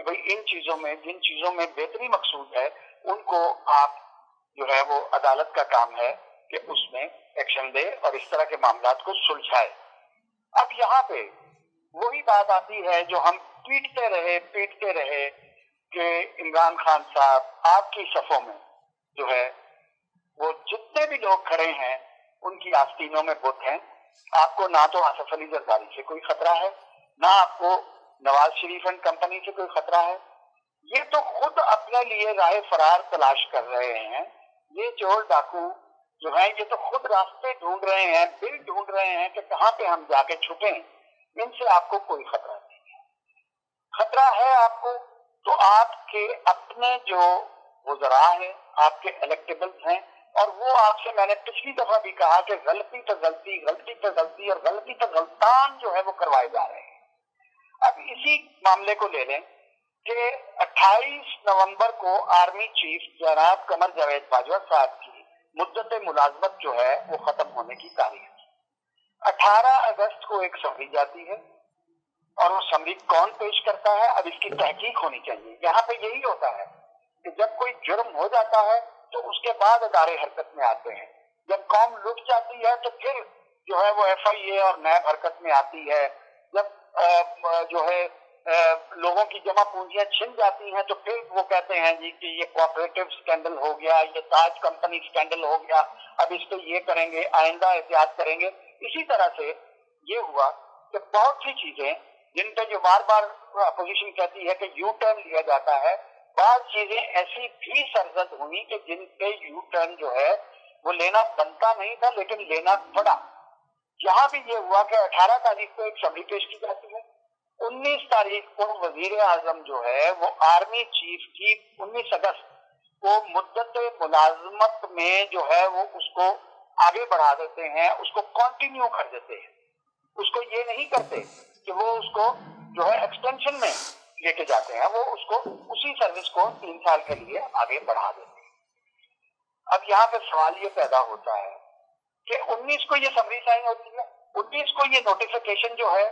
کہ بھئی ان چیزوں میں جن چیزوں میں بہتری مقصود ہے ان کو آپ جو ہے وہ عدالت کا کام ہے کہ اس میں ایکشن دے اور اس طرح کے معاملات کو سلجھائے۔ اب یہاں پہ وہی بات آتی ہے جو ہم پیٹتے رہے کہ عمران خان صاحب آپ کی صفوں میں جو ہے وہ جتنے بھی لوگ کھڑے ہیں ان کی آستینوں میں بت ہیں۔ آپ کو نہ تو آصف علی زرداری سے کوئی خطرہ ہے، نہ آپ کو نواز شریف اینڈ کمپنی سے کوئی خطرہ ہے۔ یہ تو خود اپنے لیے راہ فرار تلاش کر رہے ہیں۔ یہ چور ڈاکو جو ہیں یہ تو خود راستے ڈھونڈ رہے ہیں، بل ڈھونڈ رہے ہیں کہ کہاں پہ ہم جا کے چھپیں۔ ان سے آپ کو کوئی خطرہ نہیں ہے۔ خطرہ ہے آپ کو تو آپ کے اپنے جو وزراء ہیں، آپ کے الیکٹیبلز ہیں، اور وہ آپ سے میں نے پچھلی دفعہ بھی کہا کہ غلطی پہ غلطی اور غلطی پہ غلطان جو ہے وہ کروائے جا رہے ہیں۔ اب اسی معاملے کو لے لیں کہ 28 نومبر کو آرمی چیف جناب قمر جاوید باجوہ صاحب کی مدت ملازمت جو ہے وہ ختم ہونے کی تاریخ تھی۔ 18 اگست کو ایک سمری جاتی ہے اور وہ سمری کون پیش کرتا ہے؟ اب اس کی تحقیق ہونی چاہیے۔ یہاں پہ یہی ہوتا ہے کہ جب کوئی جرم ہو جاتا ہے تو اس کے بعد ادارے حرکت میں آتے ہیں۔ جب قوم لٹ جاتی ہے تو پھر جو ہے وہ FIA اور نیب حرکت میں آتی ہے۔ جب جو ہے لوگوں کی جمع پونجیاں چھن جاتی ہیں تو پھر وہ کہتے ہیں جی کہ یہ کوآپریٹو سکینڈل ہو گیا، یہ تاج کمپنی سکینڈل ہو گیا، اب اس پہ یہ کریں گے، آئندہ احتیاط کریں گے۔ اسی طرح سے یہ ہوا کہ بہت سی چیزیں جن پہ جو بار بار اپوزیشن کہتی ہے کہ یو ٹرن لیا جاتا ہے، بعض چیزیں ایسی بھی سرزد ہوئی کہ جن پہ یو ٹرن جو ہے وہ لینا بنتا نہیں تھا لیکن لینا پڑا۔ یہاں بھی یہ ہوا کہ 18 تاریخ کو ایک سمری پیش کی جاتی ہے۔ 19 تاریخ کو وزیر اعظم جو ہے وہ آرمی چیف کی 19 اگست کو مدت ملازمت میں جو ہے وہ اس کو آگے بڑھا دیتے ہیں، اس کو کنٹینیو کر دیتے ہیں۔ اس کو یہ نہیں کرتے کہ وہ اس کو جو ہے ایکسٹینشن میں لے کے جاتے ہیں، وہ اس کو اسی سروس کو 3 سال کے لیے آگے بڑھا دیتے ہیں۔ اب یہاں پہ سوال یہ پیدا ہوتا ہے کہ 19 کو یہ سمری سائن ہوتی ہے، 19 کو یہ نوٹیفیکیشن جو ہے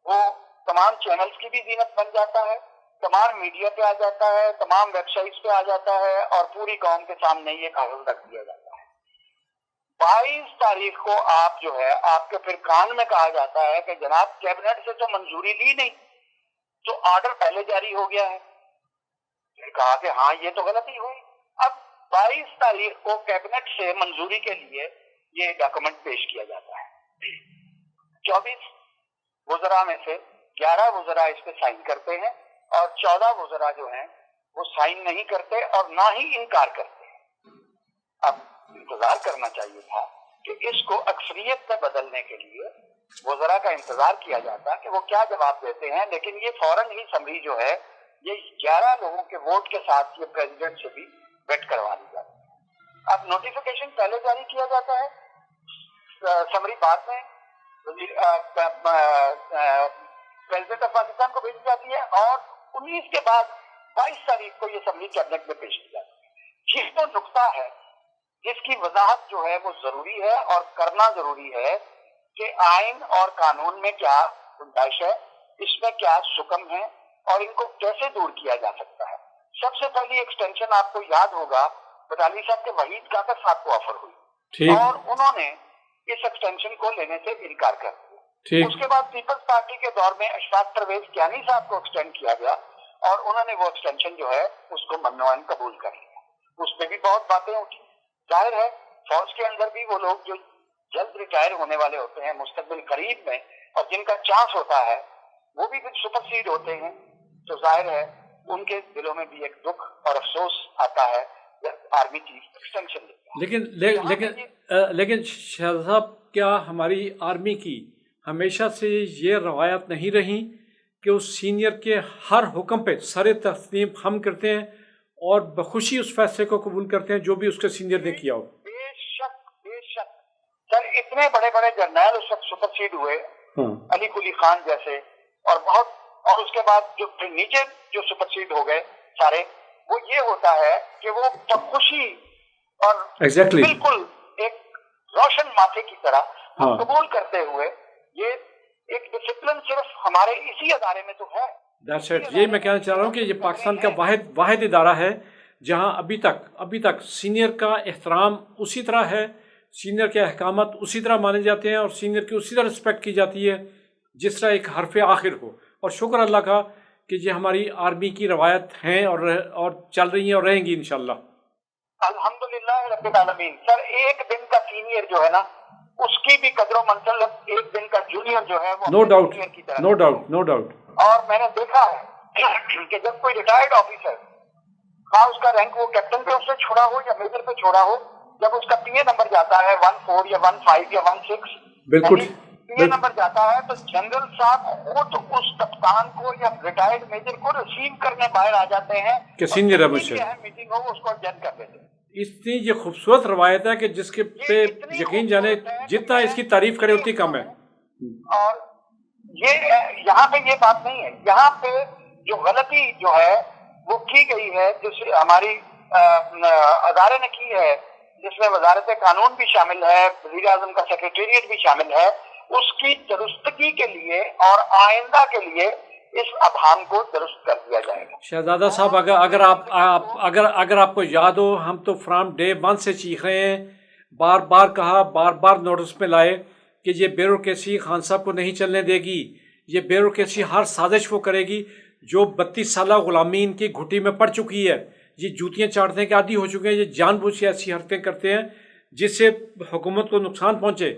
وہ تمام چینلز کی بھی زینت بن جاتا ہے، تمام میڈیا پہ آ جاتا ہے، تمام ویب سائٹس پہ آ جاتا ہے اور پوری قوم کے سامنے یہ کاغذ رکھ دیا جاتا ہے۔ 22 تاریخ کو آپ جو ہے آپ کے پھر کان میں کہا جاتا ہے کہ جناب کیبنٹ سے تو منظوری لی نہیں، تو آرڈر پہلے جاری ہو گیا ہے۔ پھر کہا کہ ہاں یہ تو غلطی ہوئی۔ اب 22 تاریخ کو کیبنٹ سے منظوری کے لیے یہ ڈاکومنٹ پیش کیا جاتا ہے۔ 24 وزراء میں سے 11 وزراء اس پہ سائن کرتے ہیں اور 14 وزراء جو ہیں وہ سائن نہیں کرتے اور نہ ہی انکار کرتے ہیں۔ اب انتظار کرنا چاہیے تھا کہ اس کو اکثریت میں بدلنے کے لیے وزراء کا انتظار کیا جاتا کہ وہ کیا جواب دیتے ہیں، لیکن یہ فوراً ہی سمری جو ہے یہ 11 لوگوں کے ووٹ کے ساتھ یہ پریزیڈنٹ سے بھی ویٹ کروا دی جاتی ہے۔ اب نوٹیفیکیشن پہلے جاری کیا جاتا ہے، سمری بعد میں پریزیڈنٹ آف پاکستان کو بھیجی جاتی ہے اور 19 کے بعد 22 تاریخ کو یہ سمری کیبنٹ میں پیش کی جاتی ہے۔ یہ تو نقطہ ہے جس کی وضاحت جو ہے وہ ضروری ہے اور کرنا ضروری ہے کہ آئین اور قانون میں کیا گنجائش ہے، اس میں کیا سکم ہے اور ان کو کیسے دور کیا جا سکتا ہے۔ سب سے پہلی ایکسٹینشن آپ کو یاد ہوگا بٹالی صاحب کے وحید کاکر صاحب کو آفر ہوئی اور انہوں نے اس ایکسٹینشن کو لینے سے انکار کر دیا۔ اس کے بعد پیپلز پارٹی کے دور میں اشفاق پرویز کیانی صاحب کو ایکسٹینڈ کیا گیا اور انہوں نے وہ ایکسٹینشن جو ہے اس کو منوعن قبول کر لیا۔ اس میں بھی بہت باتیں اٹھی۔ ظاہر ہے فوج کے اندر بھی وہ لوگ جو جلد ریٹائر ہونے والے ہوتے ہیں مستقبل قریب میں اور جن کا چانس ہوتا ہے وہ بھی کچھ سپر سیڈ ہوتے ہیں، تو ظاہر ہے ان کے دلوں میں بھی ایک دکھ اور افسوس آتا ہے جب آرمی چیف ایکسٹینشن لیتا ہے۔ لیکن شہزاد صاحب، کیا ہماری آرمی کی ہمیشہ سے یہ روایت نہیں رہی کہ اس سینئر کے ہر حکم پہ سر تسلیم خم کرتے ہیں اور بخوشی اس فیصلے کو قبول کرتے ہیں جو بھی اس کے سینئر نے کیا ہو؟ بے شک سر، اتنے بڑے بڑے جرنیل اس وقت سپر سیڈ ہوئے، علی قلی خان جیسے، اور اس کے بعد جو نیچے جو سپر سیڈ ہو گئے سارے، وہ یہ ہوتا ہے کہ وہ بخوشی اور بالکل ایک روشن ماتھے کی طرح قبول کرتے ہوئے، یہ ایک ڈسپلن صرف ہمارے اسی ادارے میں تو ہے۔ That's it. یہی میں کہنا چاہ رہا ہوں کہ یہ پاکستان کا واحد ادارہ ہے جہاں ابھی تک سینئر کا احترام اسی طرح ہے، سینئر کے احکامات اسی طرح مانے جاتے ہیں اور سینئر کی اسی طرح رسپیکٹ کی جاتی ہے جس طرح ایک حرف آخر ہو. اور شکر اللہ کا کہ یہ ہماری آرمی کی روایت ہیں اور چل رہی ہیں اور رہیں گی انشاءاللہ. الحمدللہ رب العالمین. سر ایک دن کا سینئر جو ہے نا اس کی بھی قدر و منزلت ایک دن کا جونیئر جو ہے وہ نو ڈاؤٹ سینئر کی طرح. No doubt. اور میں نے دیکھا ہے کہ جب کوئی ریٹائرڈ آفیسر، ہاں اس کا رینک وہ کیپٹن پہ اس سے چھوڑا ہو یا میجر پہ چھوڑا ہو، جب اس کا پی اے نمبر جاتا ہے 14 یا 15 یا 16، بالکل پی اے نمبر جاتا ہے تو جنرل صاحب خود اس کپتان کو یا ریٹائرڈ میجر کو ریسیو کرنے باہر آ جاتے ہیں کہ سینئر ہے مجھ سے. میٹنگ ہو اس کو اٹینڈ کر دیتے ہیں. اتنی یہ خوبصورت روایت ہے کہ جس کے پہ یقین جانے جتنا اس کی تعریف کرے اتنی کم ہے. اور یہ یہاں پہ یہ بات نہیں ہے، یہاں پہ جو غلطی جو ہے وہ کی گئی ہے، جس ہماری ادارے نے کی ہے، جس میں وزارت قانون بھی شامل ہے، وزیر اعظم کا سیکریٹریٹ بھی شامل ہے، اس کی درستگی کے لیے اور آئندہ کے لیے اس ابہام کو درست کر دیا جائے گا. شہزادہ صاحب اگر آپ کو یاد ہو، ہم تو فرام ڈے 1 سے چیخ رہے ہیں، بار بار نوٹس میں لائے کہ یہ بیوروکریسی خان صاحب کو نہیں چلنے دے گی، یہ بیوروکریسی ہر سازش وہ کرے گی. جو 32 سالہ غلامی ان کی گھٹی میں پڑ چکی ہے، یہ جوتیاں چاٹنے کے عادی ہو چکے ہیں، یہ جان بوجھ سے ایسی حرکتیں کرتے ہیں جس سے حکومت کو نقصان پہنچے،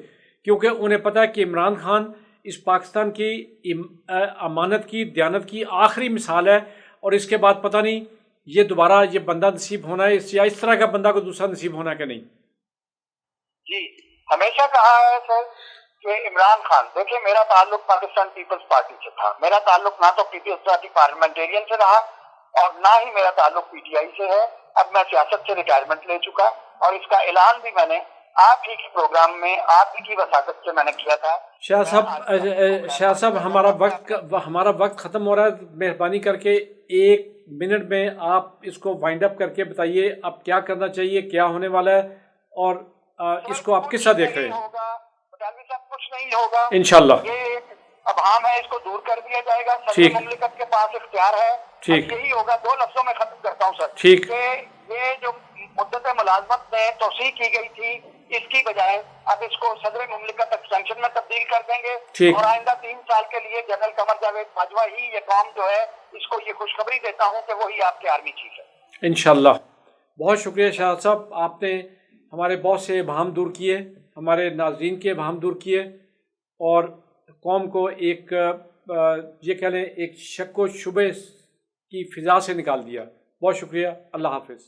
کیونکہ انہیں پتہ ہے کہ عمران خان اس پاکستان کی امانت کی، دیانت کی آخری مثال ہے، اور اس کے بعد پتہ نہیں یہ دوبارہ یہ بندہ نصیب ہونا ہے یا اس طرح کا بندہ کو دوسرا نصیب ہونا ہے کہ نہیں. جی ہمیشہ کہا ہے سر کہ عمران خان، دیکھیں میرا تعلق پاکستان پیپلز پارٹی سے تھا، میرا تعلق نہ تو پیپلز پارٹی پارلیمنٹیرین سے رہا اور نہ ہی میرا تعلق پی ٹی آئی سے ہے. اب میں سیاست سے ریٹائرمنٹ لے چکا اور اس کا اعلان بھی میں نے آپ ہی کے پروگرام میں آپ ہی کی وساطت سے میں نے کیا تھا. شاہ صاحب ہمارا وقت ختم ہو رہا ہے، مہربانی کر کے 1 منٹ میں آپ اس کو وائنڈ اپ کر کے بتائیے اب کیا کرنا چاہیے، کیا ہونے والا ہے، اور اس کو آپ کس طرح دیکھ رہے ہیں. کچھ نہیں ہوگا انشاءاللہ. یہ ایک ابہام ہے، اس کو دور کر دیا جائے گا. صدر مملکت کے پاس اختیار ہے. ٹھیک یہی ہوگا. 2 لفظوں میں ختم کرتا ہوں سر. ٹھیک. کہ یہ جو مدت ملازمت میں توسیع کی گئی تھی اس کی بجائے اب اس کو صدر مملکت ایکسٹینشن میں تبدیل کر دیں گے. اور آئندہ 3 سال کے لیے جنرل قمر جاوید باجوہ ہی یہ قوم جو ہے اس کو یہ خوشخبری دیتا ہوں کہ وہی آپ کے آرمی چیف ہے انشاءاللہ. بہت شکریہ شاہ صاحب، آپ نے ہمارے بہت سے ابہام دور کیے، ہمارے ناظرین کے ابہام دور کیے، اور قوم کو ایک یہ کہہ لیں ایک شک و شبہ کی فضا سے نکال دیا. بہت شکریہ. اللہ حافظ.